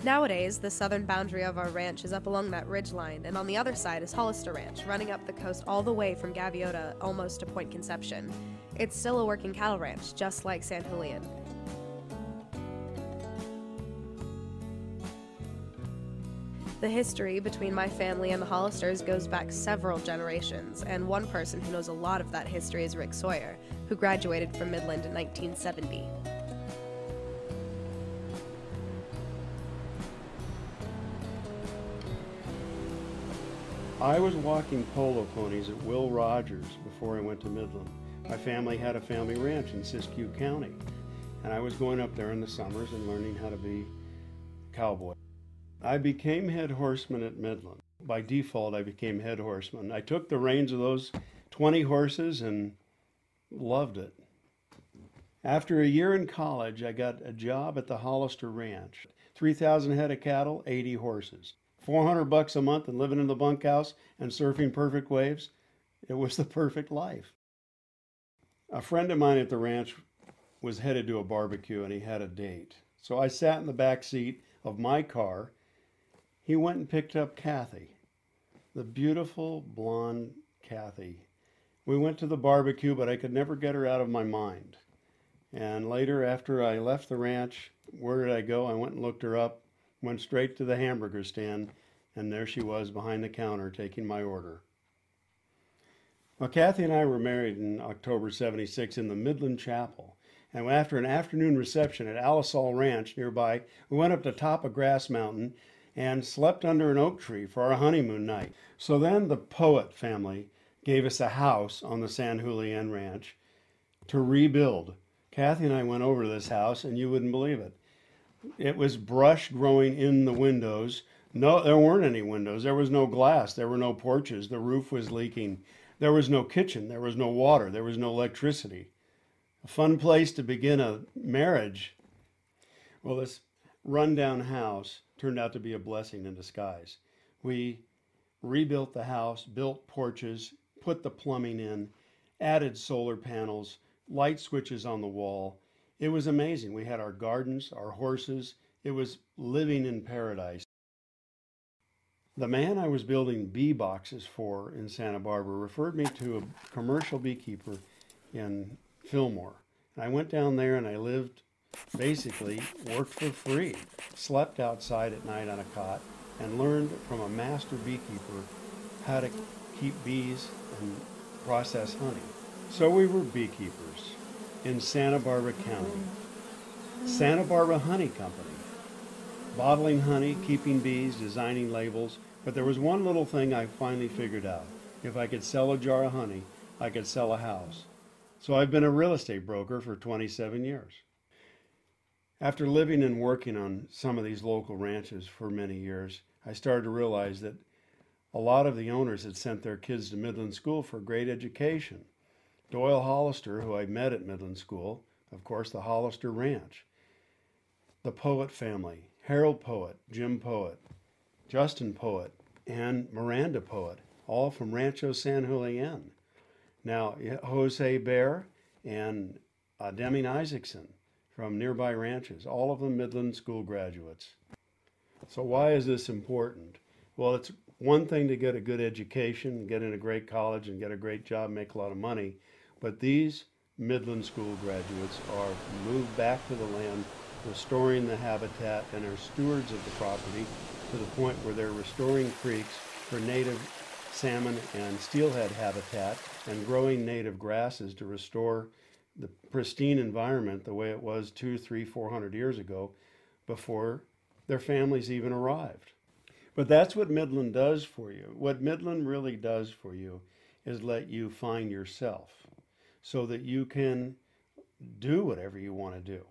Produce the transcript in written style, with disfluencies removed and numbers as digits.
Nowadays, the southern boundary of our ranch is up along that ridge line, and on the other side is Hollister Ranch, running up the coast all the way from Gaviota almost to Point Conception. It's still a working cattle ranch, just like San Julian. The history between my family and the Hollisters goes back several generations, and one person who knows a lot of that history is Rick Sawyer, who graduated from Midland in 1970. I was walking polo ponies at Will Rogers before I went to Midland. My family had a family ranch in Siskiyou County, and I was going up there in the summers and learning how to be a cowboy. I became head horseman at Midland. By default, I became head horseman. I took the reins of those 20 horses and loved it. After a year in college, I got a job at the Hollister Ranch. 3,000 head of cattle, 80 horses. $400 a month and living in the bunkhouse and surfing perfect waves. It was the perfect life. A friend of mine at the ranch was headed to a barbecue and he had a date. So I sat in the back seat of my car. He went and picked up Kathy, the beautiful blonde Kathy. We went to the barbecue, but I could never get her out of my mind. And later, after I left the ranch, where did I go? I went and looked her up, went straight to the hamburger stand, and there she was behind the counter taking my order. Well, Kathy and I were married in October '76 in the Midland Chapel. And after an afternoon reception at Alisal Ranch nearby, we went up to top of Grass Mountain and slept under an oak tree for our honeymoon night. So then the Poet family gave us a house on the San Julian Ranch to rebuild. Kathy and I went over to this house, and you wouldn't believe it. It was brush growing in the windows. No, there weren't any windows. There was no glass. There were no porches. The roof was leaking. There was no kitchen. There was no water. There was no electricity. A fun place to begin a marriage. Well, this rundown house turned out to be a blessing in disguise. We rebuilt the house, built porches, put the plumbing in, added solar panels, light switches on the wall. It was amazing. We had our gardens, our horses. It was living in paradise. The man I was building bee boxes for in Santa Barbara referred me to a commercial beekeeper in Fillmore. And I went down there and I lived, basically worked for free, slept outside at night on a cot, and learned from a master beekeeper how to keep bees and process honey. So we were beekeepers in Santa Barbara County. Santa Barbara Honey Company. Bottling honey, keeping bees, designing labels. But there was one little thing I finally figured out. If I could sell a jar of honey, I could sell a house. So I've been a real estate broker for 27 years. After living and working on some of these local ranches for many years, I started to realize that a lot of the owners had sent their kids to Midland School for great education. Doyle Hollister, who I met at Midland School, of course, the Hollister Ranch. The Poet family, Harold Poet, Jim Poet, Justin Poet, and Miranda Poet, all from Rancho San Julian. Now, Jose Bear and Deming Isaacson from nearby ranches, all of them Midland School graduates. So why is this important? Well, it's one thing to get a good education, get in a great college and get a great job, make a lot of money, but these Midland School graduates are moved back to the land, restoring the habitat, and are stewards of the property to the point where they're restoring creeks for native salmon and steelhead habitat and growing native grasses to restore the pristine environment the way it was 200, 300, 400 years ago before their families even arrived. But that's what Midland does for you. What Midland really does for you is let you find yourself so that you can do whatever you want to do.